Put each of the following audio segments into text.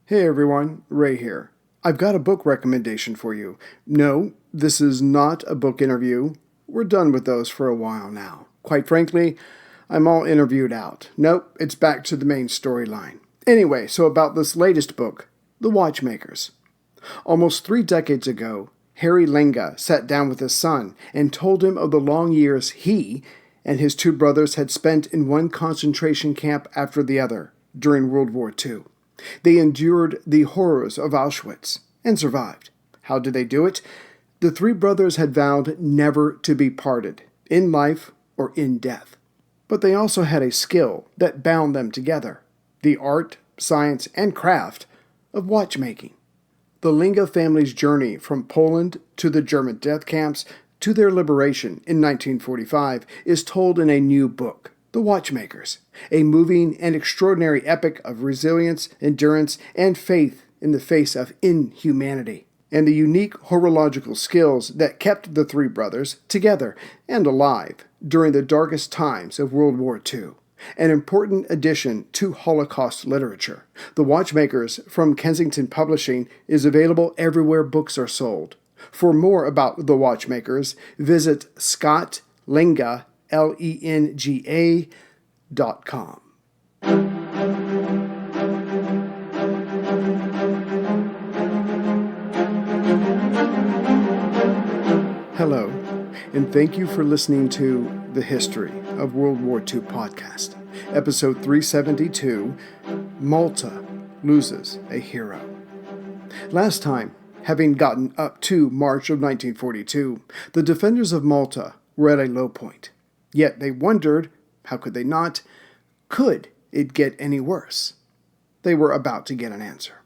Hey everyone, Ray here. I've got a book recommendation for you. No, this is not a book interview. We're done with those for a while now. Quite frankly, I'm all interviewed out. Nope, it's back to the main storyline. Anyway, so about this latest book, The Watchmakers. Almost 3 decades ago, Harry Lenga sat down with his son and told him of the long years he and his 2 brothers had spent in one concentration camp after the other during World War II. They endured the horrors of Auschwitz and survived. How did they do it? The 3 brothers had vowed never to be parted, in life or in death. But they also had a skill that bound them together, the art, science, and craft of watchmaking. The Lenga family's journey from Poland to the German death camps to their liberation in 1945 is told in a new book, The Watchmakers, a moving and extraordinary epic of resilience, endurance, and faith in the face of inhumanity, and the unique horological skills that kept the 3 brothers together and alive during the darkest times of World War II. An important addition to Holocaust literature. The Watchmakers from Kensington Publishing is available everywhere books are sold. For more about The Watchmakers, visit scottlenga.com. lenga.com. Hello, and thank you for listening to The History of World War II podcast, episode 372, Malta Loses a Hero. Last time, having gotten up to March of 1942, the defenders of Malta were at a low point. Yet they wondered, how could they not, could it get any worse? They were about to get an answer.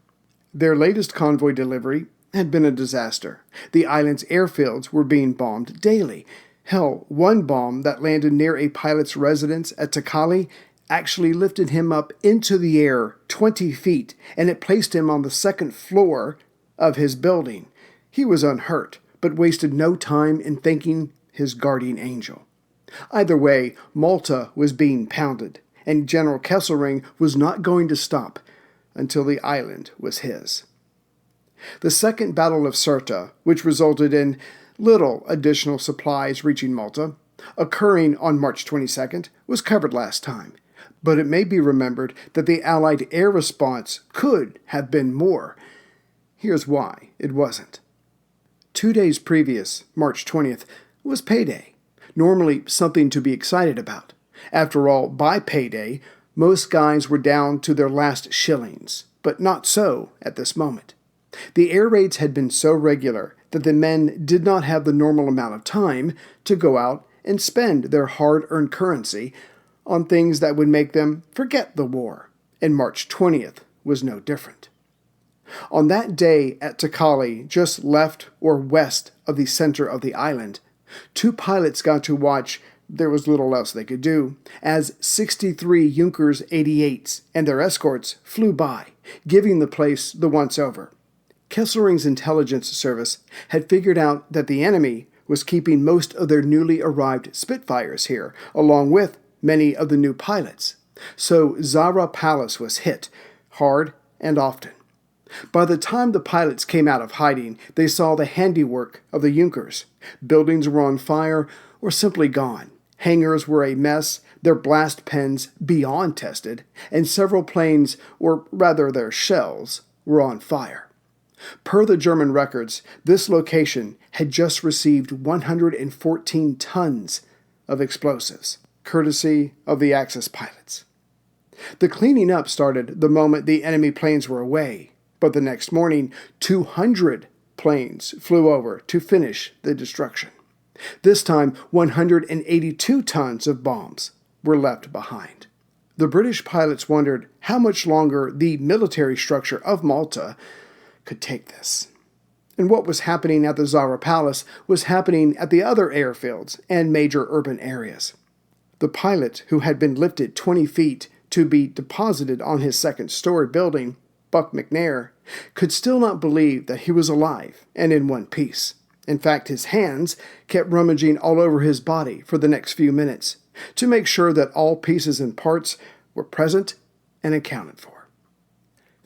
Their latest convoy delivery had been a disaster. The island's airfields were being bombed daily. Hell, one bomb that landed near a pilot's residence at Takali actually lifted him up into the air 20 feet, and it placed him on the 2nd floor of his building. He was unhurt, but wasted no time in thanking his guardian angel. Either way, Malta was being pounded, and General Kesselring was not going to stop until the island was his. The Second Battle of Sirte, which resulted in little additional supplies reaching Malta, occurring on March 22nd, was covered last time, but it may be remembered that the Allied air response could have been more. Here's why it wasn't. 2 days previous, March 20th, was payday. Normally something to be excited about. After all, by payday, most guys were down to their last shillings, but not so at this moment. The air raids had been so regular that the men did not have the normal amount of time to go out and spend their hard-earned currency on things that would make them forget the war, and March 20th was no different. On that day at Takali, just left or west of the center of the island, 2 pilots got to watch, there was little else they could do, as 63 Junkers 88s and their escorts flew by, giving the place the once-over. Kesselring's intelligence service had figured out that the enemy was keeping most of their newly arrived Spitfires here, along with many of the new pilots. So Zara Palace was hit, hard and often. By the time the pilots came out of hiding, they saw the handiwork of the Junkers. Buildings were on fire or simply gone. Hangars were a mess, their blast pens beyond tested, and several planes, or rather their shells, were on fire. Per the German records, this location had just received 114 tons of explosives, courtesy of the Axis pilots. The cleaning up started the moment the enemy planes were away. But the next morning, 200 planes flew over to finish the destruction. This time, 182 tons of bombs were left behind. The British pilots wondered how much longer the military structure of Malta could take this. And what was happening at the Zara Palace was happening at the other airfields and major urban areas. The pilot, who had been lifted 20 feet to be deposited on his 2nd-story building, Buck McNair, could still not believe that he was alive and in one piece. In fact, his hands kept rummaging all over his body for the next few minutes to make sure that all pieces and parts were present and accounted for.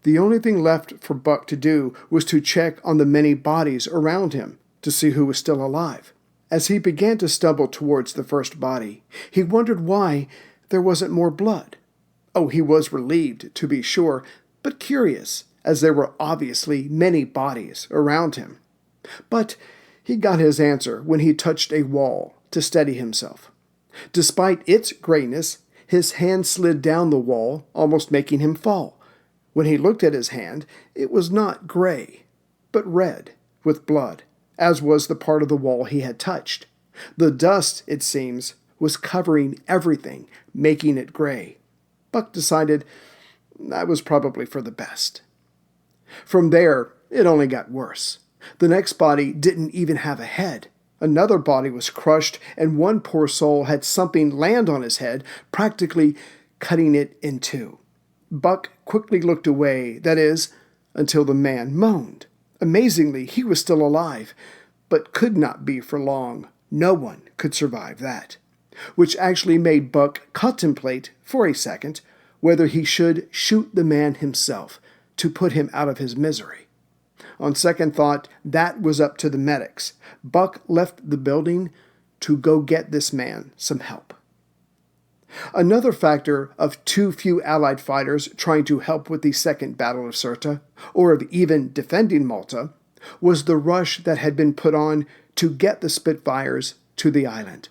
The only thing left for Buck to do was to check on the many bodies around him to see who was still alive. As he began to stumble towards the first body, he wondered why there wasn't more blood. Oh, he was relieved, to be sure, but curious, as there were obviously many bodies around him. But he got his answer when he touched a wall to steady himself. Despite its grayness, his hand slid down the wall, almost making him fall. When he looked at his hand, it was not gray, but red, with blood, as was the part of the wall he had touched. The dust, it seems, was covering everything, making it gray. Buck decided that was probably for the best. From there, it only got worse. The next body didn't even have a head. Another body was crushed, and one poor soul had something land on his head, practically cutting it in two. Buck quickly looked away, that is, until the man moaned. Amazingly, he was still alive, but could not be for long. No one could survive that. Which actually made Buck contemplate, for a second, whether he should shoot the man himself to put him out of his misery. On second thought, that was up to the medics. Buck left the building to go get this man some help. Another factor of too few Allied fighters trying to help with the Second Battle of Sirte, or of even defending Malta, was the rush that had been put on to get the Spitfires to the island.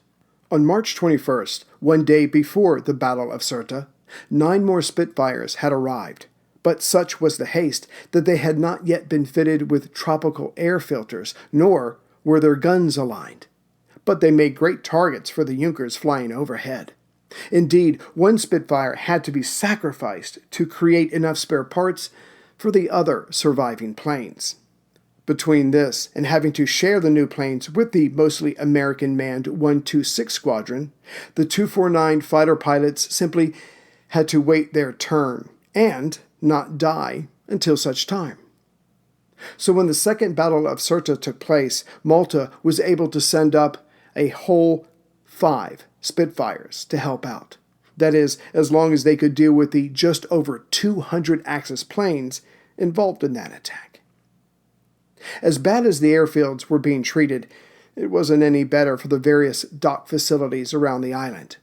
On March 21st, one day before the Battle of Sirte, 9 more Spitfires had arrived, but such was the haste that they had not yet been fitted with tropical air filters, nor were their guns aligned. But they made great targets for the Junkers flying overhead. Indeed, one Spitfire had to be sacrificed to create enough spare parts for the other surviving planes. Between this and having to share the new planes with the mostly American-manned 126 Squadron, the 249 fighter pilots simply had to wait their turn and not die until such time. So when the Second Battle of Sirte took place, Malta was able to send up a whole 5 Spitfires to help out. That is, as long as they could deal with the just over 200 Axis planes involved in that attack. As bad as the airfields were being treated, it wasn't any better for the various dock facilities around the island.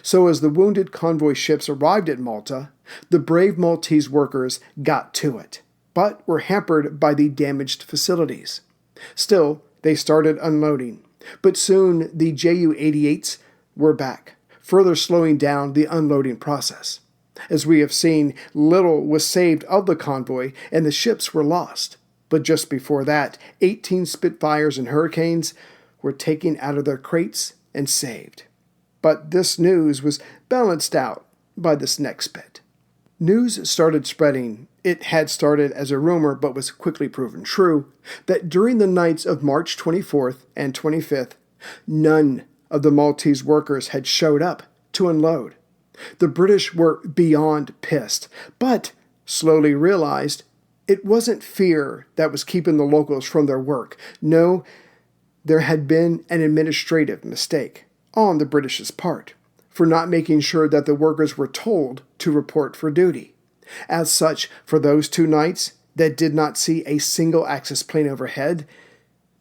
So as the wounded convoy ships arrived at Malta, the brave Maltese workers got to it, but were hampered by the damaged facilities. Still, they started unloading, but soon the Ju-88s were back, further slowing down the unloading process. As we have seen, little was saved of the convoy and the ships were lost. But just before that, 18 Spitfires and Hurricanes were taken out of their crates and saved. But this news was balanced out by this next bit. News started spreading. It had started as a rumor, but was quickly proven true, that during the nights of March 24th and 25th, none of the Maltese workers had showed up to unload. The British were beyond pissed, but slowly realized it wasn't fear that was keeping the locals from their work. No, there had been an administrative mistake on the British's part for not making sure that the workers were told to report for duty. As such, for those 2 nights that did not see a single Axis plane overhead,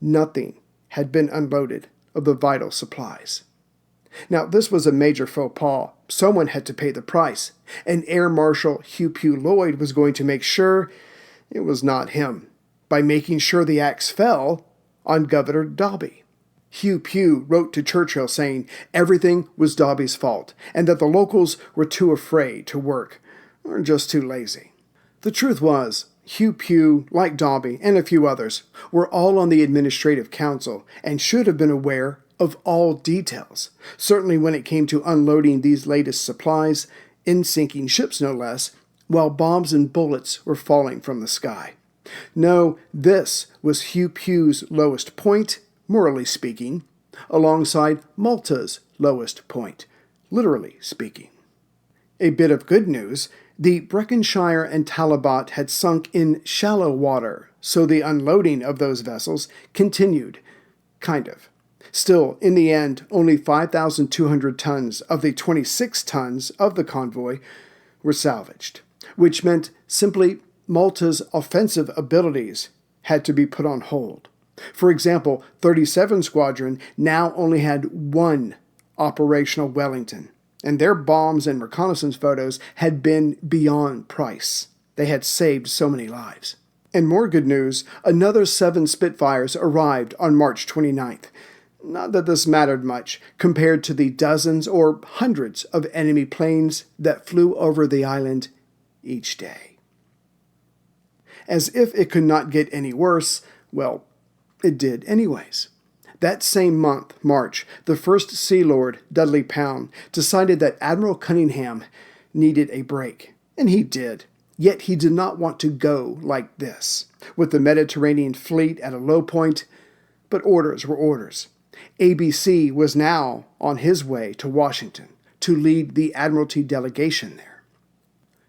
nothing had been unloaded of the vital supplies. Now, this was a major faux pas. Someone had to pay the price, and Air Marshal Hugh Pugh Lloyd was going to make sure it was not him, by making sure the axe fell on Governor Dobby. Hugh Pugh wrote to Churchill saying everything was Dobby's fault, and that the locals were too afraid to work, or just too lazy. The truth was, Hugh Pugh, like Dobby and a few others, were all on the administrative council and should have been aware of all details, certainly when it came to unloading these latest supplies, in sinking ships no less, while bombs and bullets were falling from the sky. No, this was Hugh Pugh's lowest point, morally speaking, alongside Malta's lowest point, literally speaking. A bit of good news, the Breckenshire and Talabat had sunk in shallow water, so the unloading of those vessels continued, kind of. Still, in the end, only 5,200 tons of the 26 tons of the convoy were salvaged, which meant simply Malta's offensive abilities had to be put on hold. For example, 37 Squadron now only had one operational Wellington, and their bombs and reconnaissance photos had been beyond price. They had saved so many lives. And more good news, another 7 Spitfires arrived on March 29th. Not that this mattered much compared to the dozens or hundreds of enemy planes that flew over the island each day. As if it could not get any worse, well, it did anyways. That same month, March, the first Sea Lord, Dudley Pound, decided that Admiral Cunningham needed a break. And he did. Yet he did not want to go like this, with the Mediterranean fleet at a low point. But orders were orders. ABC was now on his way to Washington to lead the Admiralty delegation there.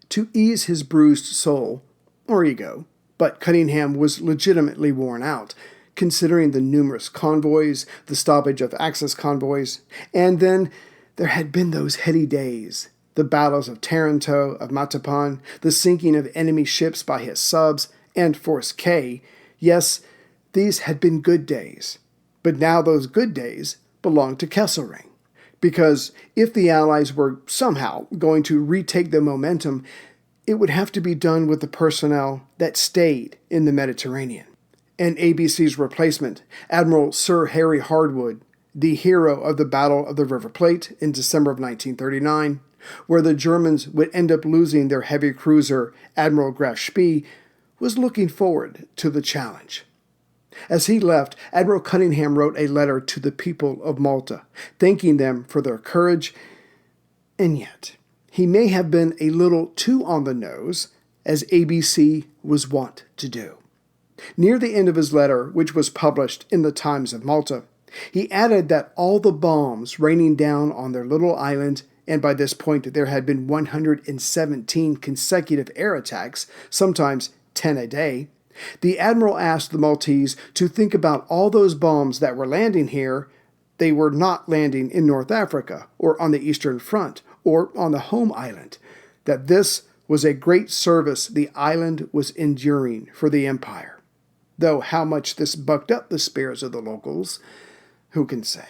To ease his bruised soul, or ego, but Cunningham was legitimately worn out, considering the numerous convoys, the stoppage of Axis convoys, and then there had been those heady days, the battles of Taranto, of Matapan, the sinking of enemy ships by his subs, and Force K. Yes, these had been good days, but now those good days belonged to Kesselring, because if the Allies were somehow going to retake the momentum, it would have to be done with the personnel that stayed in the Mediterranean. And ABC's replacement, Admiral Sir Harry Hardwood, the hero of the Battle of the River Plate in December of 1939, where the Germans would end up losing their heavy cruiser, Admiral Graf Spee, was looking forward to the challenge. As he left, Admiral Cunningham wrote a letter to the people of Malta, thanking them for their courage, and yet he may have been a little too on the nose, as ABC was wont to do. Near the end of his letter, which was published in the Times of Malta, he added that all the bombs raining down on their little island, and by this point there had been 117 consecutive air attacks, sometimes 10 a day, the Admiral asked the Maltese to think about all those bombs that were landing here. They were not landing in North Africa, or on the Eastern Front, or on the home island, that this was a great service the island was enduring for the Empire. Though how much this bucked up the spirits of the locals, who can say?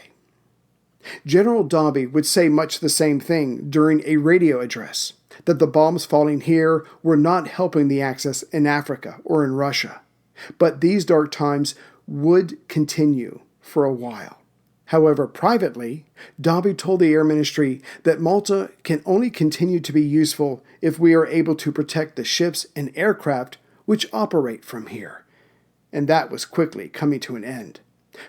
General Dobby would say much the same thing during a radio address, that the bombs falling here were not helping the Axis in Africa or in Russia. But these dark times would continue for a while. However, privately, Dobby told the Air Ministry that Malta can only continue to be useful if we are able to protect the ships and aircraft which operate from here. And that was quickly coming to an end.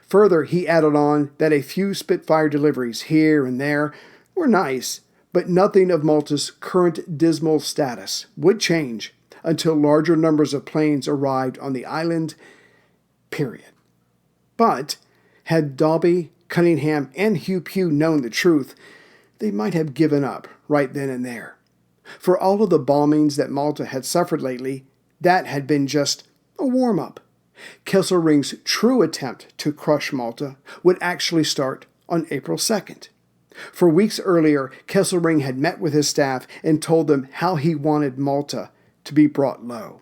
Further, he added on that a few Spitfire deliveries here and there were nice, but nothing of Malta's current dismal status would change until larger numbers of planes arrived on the island, period. But had Dobby, Cunningham, and Hugh Pugh known the truth, they might have given up right then and there. For all of the bombings that Malta had suffered lately, that had been just a warm-up. Kesselring's true attempt to crush Malta would actually start on April 2nd. For weeks earlier, Kesselring had met with his staff and told them how he wanted Malta to be brought low.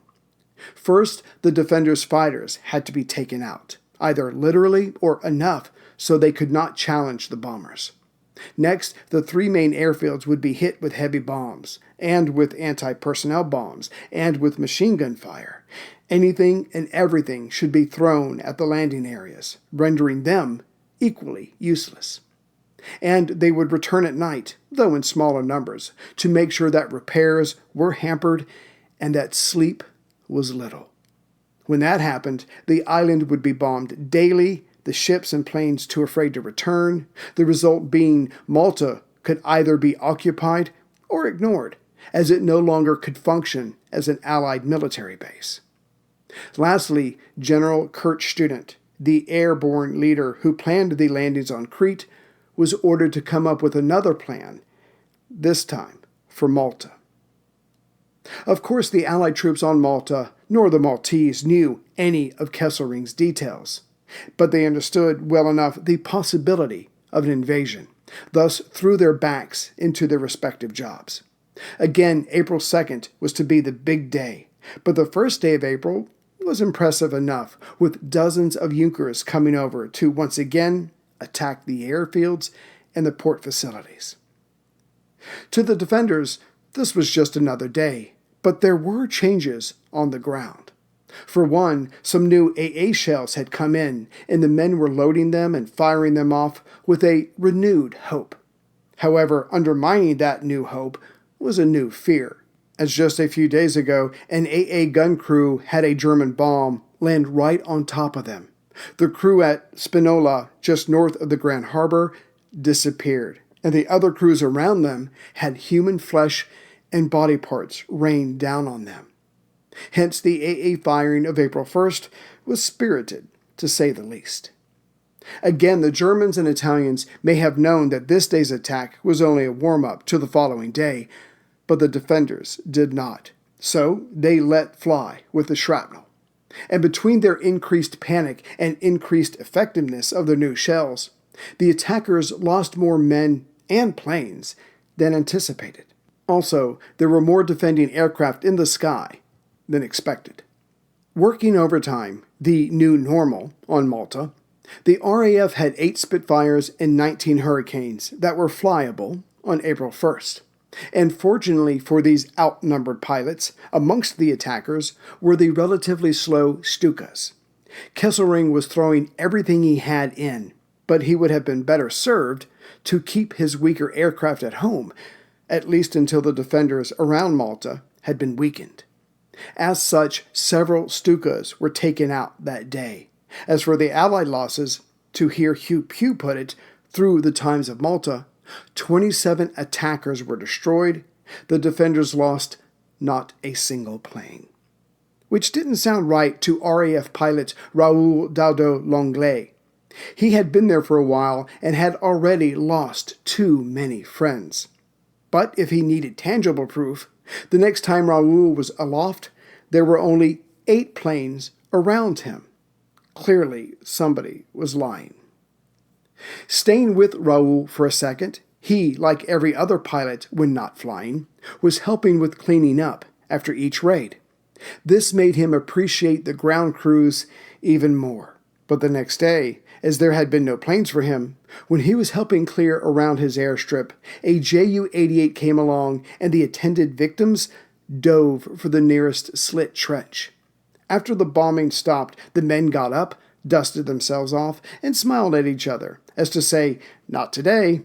First, the Defenders' fighters had to be taken out, either literally or enough so they could not challenge the bombers. Next, the 3 main airfields would be hit with heavy bombs, and with anti-personnel bombs, and with machine gun fire. Anything and everything should be thrown at the landing areas, rendering them equally useless. And they would return at night, though in smaller numbers, to make sure that repairs were hampered and that sleep was little. When that happened, the island would be bombed daily, the ships and planes too afraid to return, the result being Malta could either be occupied or ignored, as it no longer could function as an Allied military base. Lastly, General Kurt Student, the airborne leader who planned the landings on Crete, was ordered to come up with another plan, this time for Malta. Of course, the Allied troops on Malta, nor the Maltese, knew any of Kesselring's details, but they understood well enough the possibility of an invasion, thus threw their backs into their respective jobs. Again, April 2nd was to be the big day, But the first day of April was impressive enough, with dozens of Junkers coming over to once again attack the airfields and the port facilities. To the defenders, this was just another day, but there were changes on the ground. For one, some new AA shells had come in, and the men were loading them and firing them off with a renewed hope. However, undermining that new hope was a new fear, as just a few days ago, an AA gun crew had a German bomb land right on top of them. The crew at Spinola, just north of the Grand Harbor, disappeared, and the other crews around them had human flesh and body parts rain down on them. Hence, the AA firing of April 1st was spirited, to say the least. Again, the Germans and Italians may have known that this day's attack was only a warm-up to the following day, but the defenders did not. So they let fly with the shrapnel. And between their increased panic and increased effectiveness of their new shells, the attackers lost more men and planes than anticipated. Also, there were more defending aircraft in the sky than expected. Working overtime, the new normal, on Malta, the RAF had 8 Spitfires and 19 Hurricanes that were flyable on April 1st. And fortunately for these outnumbered pilots, amongst the attackers were the relatively slow Stukas. Kesselring was throwing everything he had in, but he would have been better served to keep his weaker aircraft at home, at least until the defenders around Malta had been weakened. As such, several Stukas were taken out that day. As for the Allied losses, to hear Hugh Pugh put it, through the Times of Malta, 27 attackers were destroyed. The defenders lost not a single plane. Which didn't sound right to RAF pilot Raoul Daudo Longley. He had been there for a while and had already lost too many friends. But if he needed tangible proof, the next time Raoul was aloft, there were only 8 planes around him. Clearly, somebody was lying. Staying with Raoul for a second, he, like every other pilot when not flying, was helping with cleaning up after each raid. This made him appreciate the ground crews even more. But the next day, as there had been no planes for him, when he was helping clear around his airstrip, a Ju-88 came along and the attended victims dove for the nearest slit trench. After the bombing stopped, the men got up, dusted themselves off, and smiled at each other, as to say, "Not today."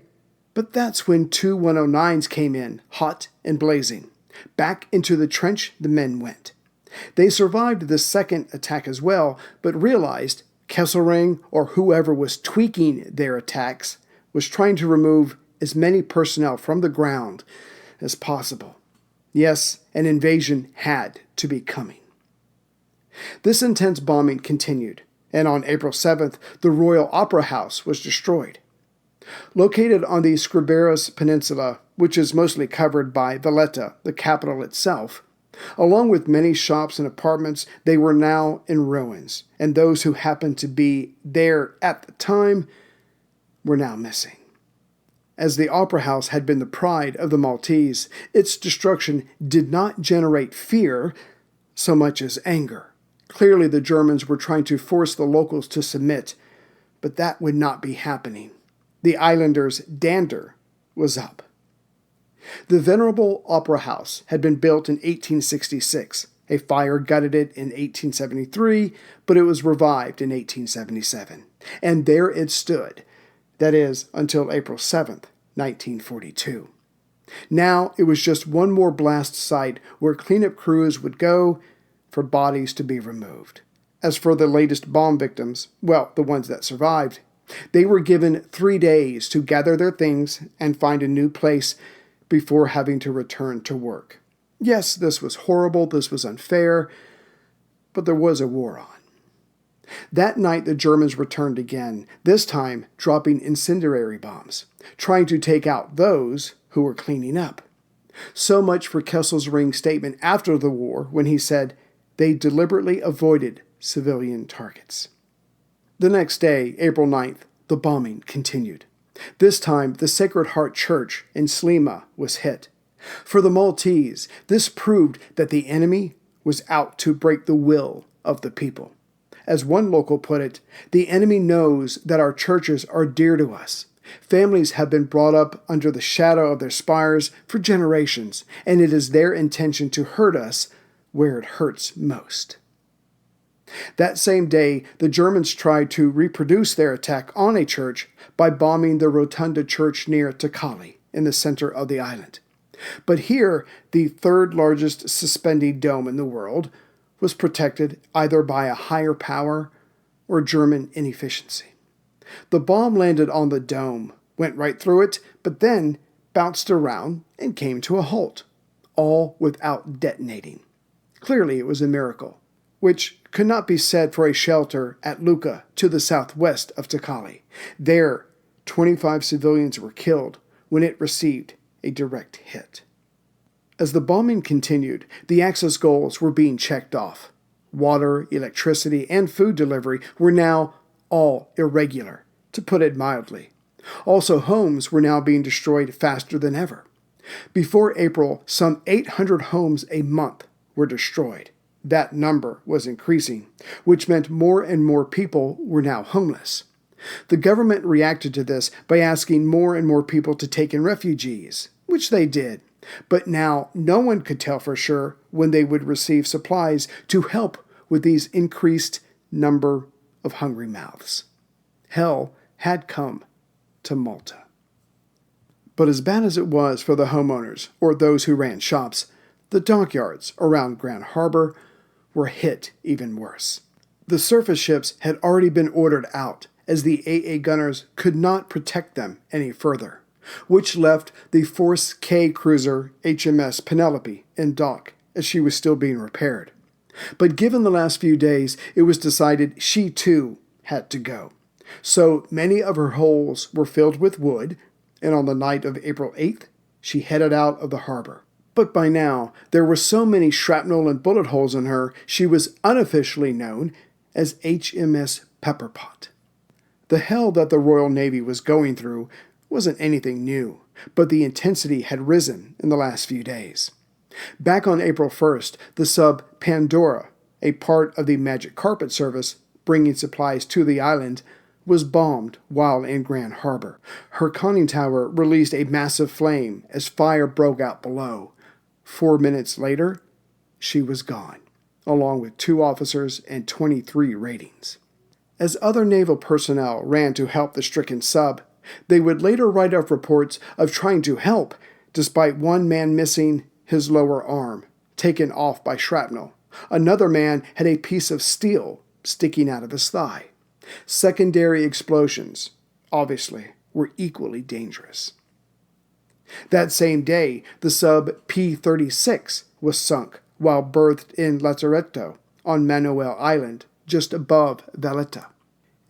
But that's when 2 109s came in, hot and blazing. Back into the trench the men went. They survived the second attack as well, but realized Kesselring, or whoever was tweaking their attacks, was trying to remove as many personnel from the ground as possible. Yes, an invasion had to be coming. This intense bombing continued, and on April 7th, the Royal Opera House was destroyed. Located on the Scriberos Peninsula, which is mostly covered by Valletta, the capital itself, along with many shops and apartments, they were now in ruins, and those who happened to be there at the time were now missing. As the Opera House had been the pride of the Maltese, its destruction did not generate fear so much as anger. Clearly the Germans were trying to force the locals to submit, but that would not be happening. The islanders' dander was up. The venerable Opera House had been built in 1866. A fire gutted it in 1873, but it was revived in 1877. And there it stood. That is, until April 7th, 1942. Now it was just one more blast site where cleanup crews would go for bodies to be removed. As for the latest bomb victims, well, the ones that survived, they were given 3 days to gather their things and find a new place before having to return to work. Yes, this was horrible, this was unfair, but there was a war on. That night the Germans returned again, this time dropping incendiary bombs, trying to take out those who were cleaning up. So much for Kesselring's statement after the war when he said they deliberately avoided civilian targets. The next day, April 9th, the bombing continued. This time, the Sacred Heart Church in Slima was hit. For the Maltese, this proved that the enemy was out to break the will of the people. As one local put it, the enemy knows that our churches are dear to us. Families have been brought up under the shadow of their spires for generations, and it is their intention to hurt us where it hurts most. That same day, the Germans tried to reproduce their attack on a church by bombing the Rotunda Church near Takali, in the center of the island. But here, the third largest suspended dome in the world was protected either by a higher power or German inefficiency. The bomb landed on the dome, went right through it, but then bounced around and came to a halt, all without detonating. Clearly it was a miracle, which could not be said for a shelter at Lucca to the southwest of Takali. There, 25 civilians were killed when it received a direct hit. As the bombing continued, the Axis goals were being checked off. Water, electricity, and food delivery were now all irregular, to put it mildly. Also, homes were now being destroyed faster than ever. Before April, some 800 homes a month were destroyed. That number was increasing, which meant more and more people were now homeless. The government reacted to this by asking more and more people to take in refugees, which they did. But now no one could tell for sure when they would receive supplies to help with these increased number of hungry mouths. Hell had come to Malta. But as bad as it was for the homeowners or those who ran shops, the dockyards around Grand Harbor were hit even worse. The surface ships had already been ordered out as the AA gunners could not protect them any further, which left the Force K cruiser HMS Penelope in dock as she was still being repaired. But given the last few days, it was decided she too had to go. So many of her holes were filled with wood, and on the night of April 8th, she headed out of the harbor. But by now, there were so many shrapnel and bullet holes in her, she was unofficially known as HMS Pepperpot. The hell that the Royal Navy was going through wasn't anything new, but the intensity had risen in the last few days. Back on April 1st, the sub Pandora, a part of the Magic Carpet Service bringing supplies to the island, was bombed while in Grand Harbor. Her conning tower released a massive flame as fire broke out below. 4 minutes later, she was gone, along with 2 officers and 23 ratings. As other naval personnel ran to help the stricken sub, they would later write up reports of trying to help, despite one man missing his lower arm, taken off by shrapnel. Another man had a piece of steel sticking out of his thigh. Secondary explosions, obviously, were equally dangerous. That same day, the sub P-36 was sunk while berthed in Lazaretto on Manuel Island, just above Valletta.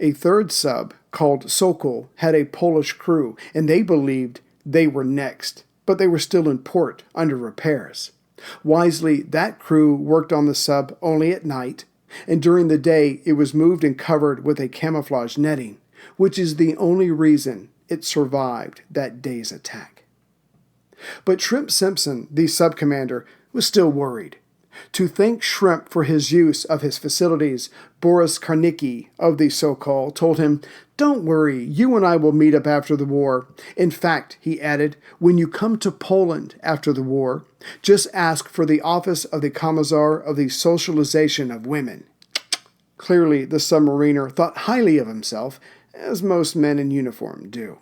A third sub, called Sokol, had a Polish crew, and they believed they were next, but they were still in port under repairs. Wisely, that crew worked on the sub only at night, and during the day it was moved and covered with a camouflage netting, which is the only reason it survived that day's attack. But Shrimp Simpson, the sub-commander, was still worried. To thank Shrimp for his use of his facilities, Boris Karnicki of the Sokol told him, "Don't worry, you and I will meet up after the war. In fact," he added, "when you come to Poland after the war, just ask for the office of the Commissar of the Socialization of Women." Clearly, the submariner thought highly of himself, as most men in uniform do.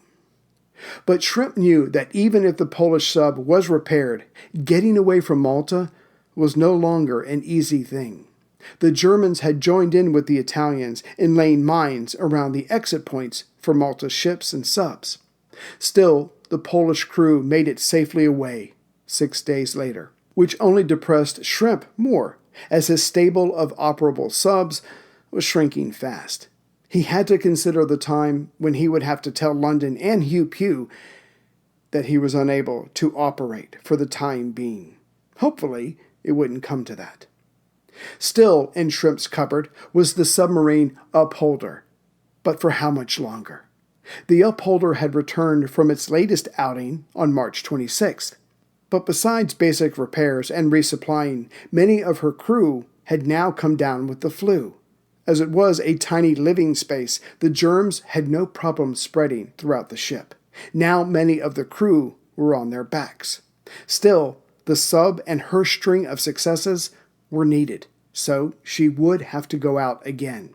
But Shrimp knew that even if the Polish sub was repaired, getting away from Malta was no longer an easy thing. The Germans had joined in with the Italians in laying mines around the exit points for Malta's ships and subs. Still, the Polish crew made it safely away 6 days later, which only depressed Shrimp more, as his stable of operable subs was shrinking fast. He had to consider the time when he would have to tell London and Hugh Pugh that he was unable to operate for the time being. Hopefully, it wouldn't come to that. Still in Shrimp's cupboard was the submarine Upholder. But for how much longer? The Upholder had returned from its latest outing on March 26th. But besides basic repairs and resupplying, many of her crew had now come down with the flu. As it was a tiny living space, the germs had no problem spreading throughout the ship. Now many of the crew were on their backs. Still, the sub and her string of successes were needed, so she would have to go out again.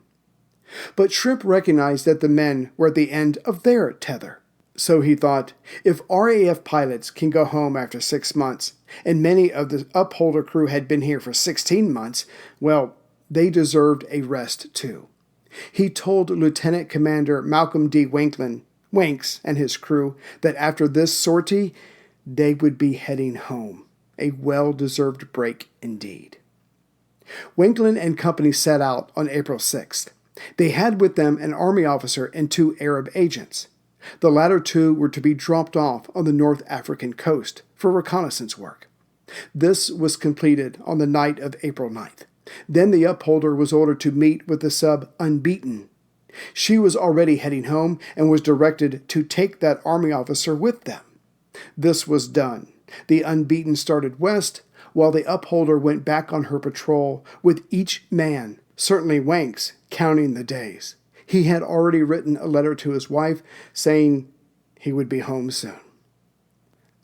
But Shrimp recognized that the men were at the end of their tether. So he thought, if RAF pilots can go home after 6 months, and many of the upholder crew had been here for 16 months, well, they deserved a rest too. He told Lieutenant Commander Malcolm D. Wanks and his crew that after this sortie, they would be heading home. A well-deserved break indeed. Wanklin and company set out on April 6th. They had with them an Army officer and 2 Arab agents. The latter 2 were to be dropped off on the North African coast for reconnaissance work. This was completed on the night of April 9th. Then the upholder was ordered to meet with the sub Unbeaten. She was already heading home and was directed to take that Army officer with them. This was done. The Unbeaten started west, while the upholder went back on her patrol, with each man, certainly Wanks, counting the days. He had already written a letter to his wife saying he would be home soon.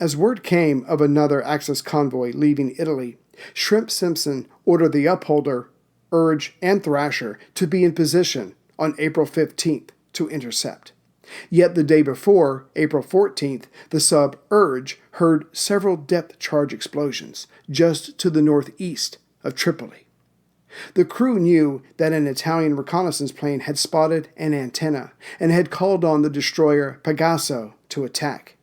As word came of another Axis convoy leaving Italy, Shrimp Simpson ordered the upholder, Urge, and Thrasher to be in position on April 15th to intercept. Yet the day before, April 14th, the sub Urge heard several depth charge explosions just to the northeast of Tripoli. The crew knew that an Italian reconnaissance plane had spotted an antenna and had called on the destroyer Pegaso to attack.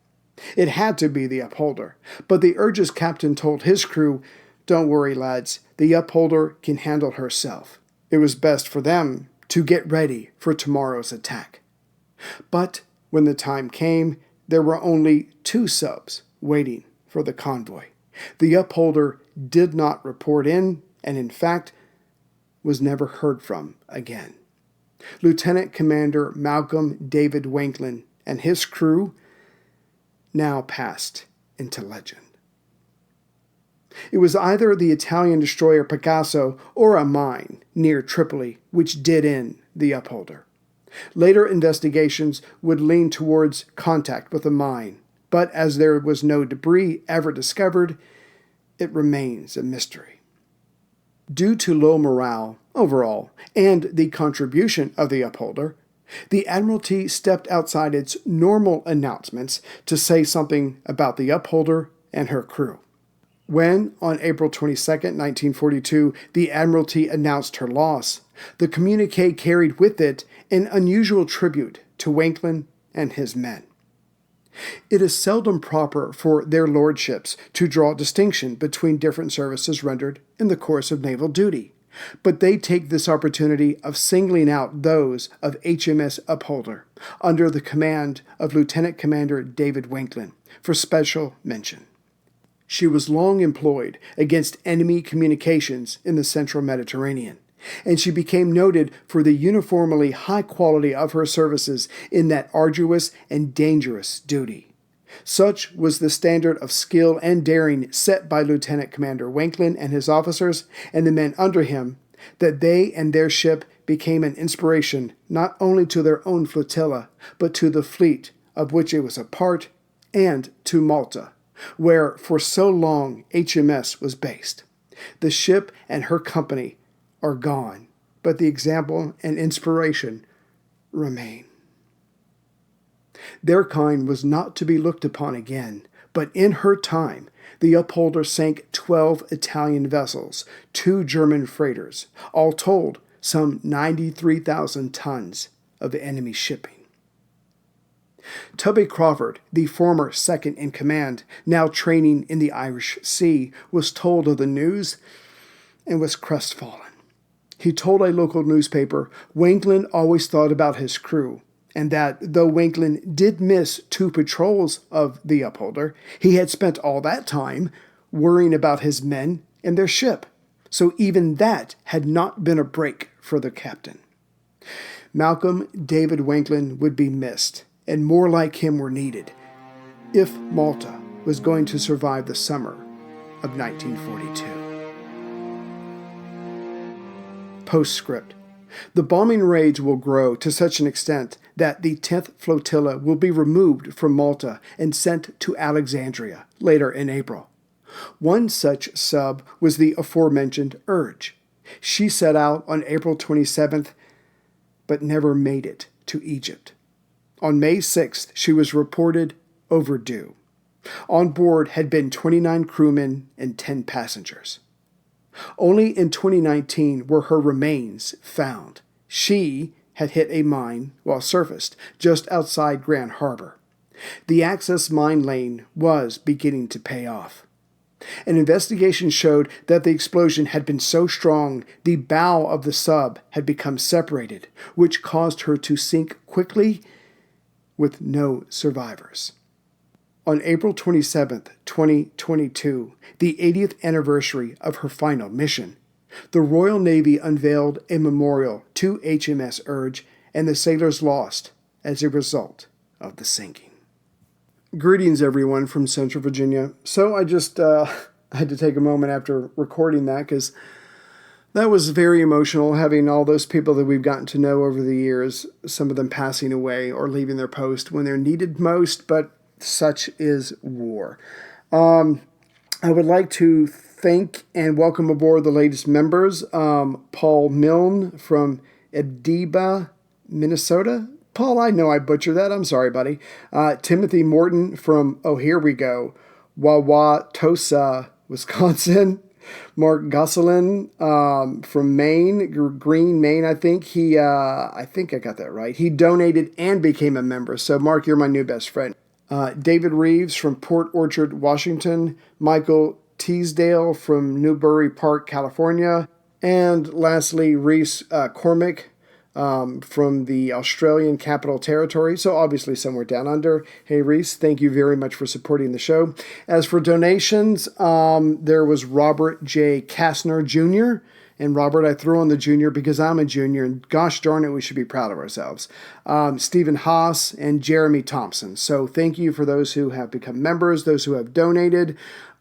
It had to be the upholder, but the Urge's captain told his crew, "Don't worry, lads, the upholder can handle herself." It was best for them to get ready for tomorrow's attack. But when the time came, there were only 2 subs waiting for the convoy. The upholder did not report in, and in fact, was never heard from again. Lieutenant Commander Malcolm David Wanklin and his crew now passed into legend. It was either the Italian destroyer Pegaso or a mine near Tripoli which did in the upholder. Later investigations would lean towards contact with a mine, but as there was no debris ever discovered, it remains a mystery. Due to low morale overall and the contribution of the upholder, the Admiralty stepped outside its normal announcements to say something about the upholder and her crew. When, on April 22, 1942, the Admiralty announced her loss, the communiqué carried with it an unusual tribute to Wanklin and his men. It is seldom proper for their lordships to draw distinction between different services rendered in the course of naval duty, but they take this opportunity of singling out those of HMS Upholder under the command of Lieutenant Commander David Wanklin for special mention. She was long employed against enemy communications in the central Mediterranean, and she became noted for the uniformly high quality of her services in that arduous and dangerous duty. Such was the standard of skill and daring set by Lieutenant Commander Wanklin and his officers and the men under him, that they and their ship became an inspiration not only to their own flotilla, but to the fleet of which it was a part, and to Malta, where for so long HMS was based. The ship and her company are gone, but the example and inspiration remain. Their kind was not to be looked upon again, but in her time, the upholder sank 12 Italian vessels, 2 German freighters, all told some 93,000 tons of enemy shipping. Tubby Crawford, the former second in command, now training in the Irish Sea, was told of the news and was crestfallen. He told a local newspaper Wanklin always thought about his crew, and that though Wanklin did miss 2 patrols of the upholder, he had spent all that time worrying about his men and their ship. So even that had not been a break for the captain. Malcolm David Wanklin would be missed, and more like him were needed, if Malta was going to survive the summer of 1942. Postscript. The bombing rage will grow to such an extent that the 10th Flotilla will be removed from Malta and sent to Alexandria later in April. One such sub was the aforementioned Urge. She set out on April 27th, but never made it to Egypt. On May 6th, she was reported overdue. On board had been 29 crewmen and 10 passengers. Only in 2019 were her remains found. She had hit a mine while surfaced just outside Grand Harbor. The access mine lane was beginning to pay off. An investigation showed that the explosion had been so strong the bow of the sub had become separated, which caused her to sink quickly with no survivors. On April 27, 2022, the 80th anniversary of her final mission, the Royal Navy unveiled a memorial to HMS Urge and the sailors lost as a result of the sinking. Greetings, everyone, from Central Virginia. So I just had to take a moment after recording that because that was very emotional, having all those people that we've gotten to know over the years, some of them passing away or leaving their post when they're needed most, but such is war. I would like to thank and welcome aboard the latest members. Paul Milne from Ediba, Minnesota. Paul, I know I butchered that. I'm sorry, buddy. Timothy Morton from, here we go, Wauwatosa, Wisconsin. Mark Gosselin from Maine, Green, Maine, I think. I think I got that right. He donated and became a member. So, Mark, you're my new best friend. David Reeves from Port Orchard, Washington. Michael Teasdale from Newbury Park, California. And lastly, Reese Cormick from the Australian Capital Territory, so obviously somewhere down under. Hey, Reese, thank you very much for supporting the show. As for donations, there was Robert J. Kastner Jr., and Robert, I throw on the junior because I'm a junior, and gosh darn it, we should be proud of ourselves. Stephen Haas and Jeremy Thompson. So thank you for those who have become members, those who have donated.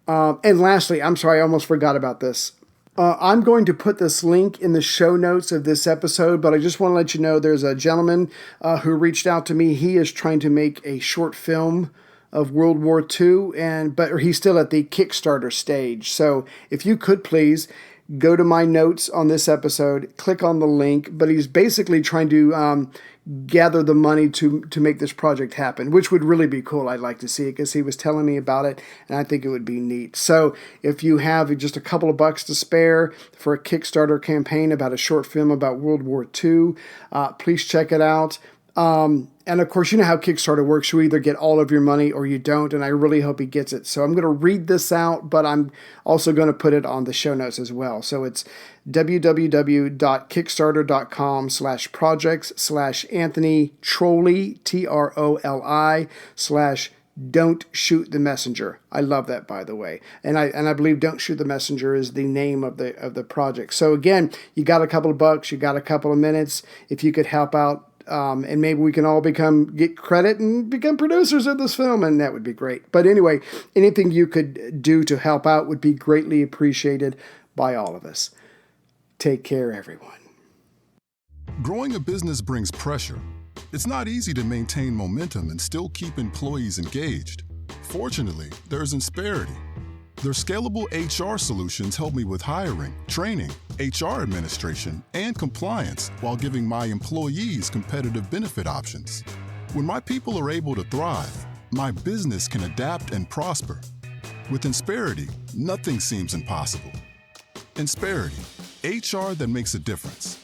And lastly, I'm sorry, I almost forgot about this. I'm going to put this link in the show notes of this episode, but I just want to let you know there's a gentleman who reached out to me. He is trying to make a short film of World War II, but he's still at the Kickstarter stage. So if you could please go to my notes on this episode, click on the link, but he's basically trying to gather the money to make this project happen, which would really be cool. I'd like to see it because he was telling me about it, and I think it would be neat. So if you have just a couple of bucks to spare for a Kickstarter campaign about a short film about World War II, please check it out. And of course, you know how Kickstarter works. You either get all of your money or you don't, and I really hope he gets it. So I'm going to read this out, but I'm also going to put it on the show notes as well. So it's www.kickstarter.com/projects/Anthony Trolli, TROLI/Don't Shoot the Messenger. I love that, by the way. And I believe Don't Shoot the Messenger is the name of the project. So again, you got a couple of bucks, you got a couple of minutes. If you could help out, and maybe we can all get credit and become producers of this film, and that would be great. But anyway, anything you could do to help out would be greatly appreciated by all of us. Take care, everyone. Growing a business brings pressure. It's not easy to maintain momentum and still keep employees engaged. Fortunately, there's Insperity. Their scalable HR solutions help me with hiring, training, HR administration, and compliance while giving my employees competitive benefit options. When my people are able to thrive, my business can adapt and prosper. With Insperity, nothing seems impossible. Insperity, HR that makes a difference.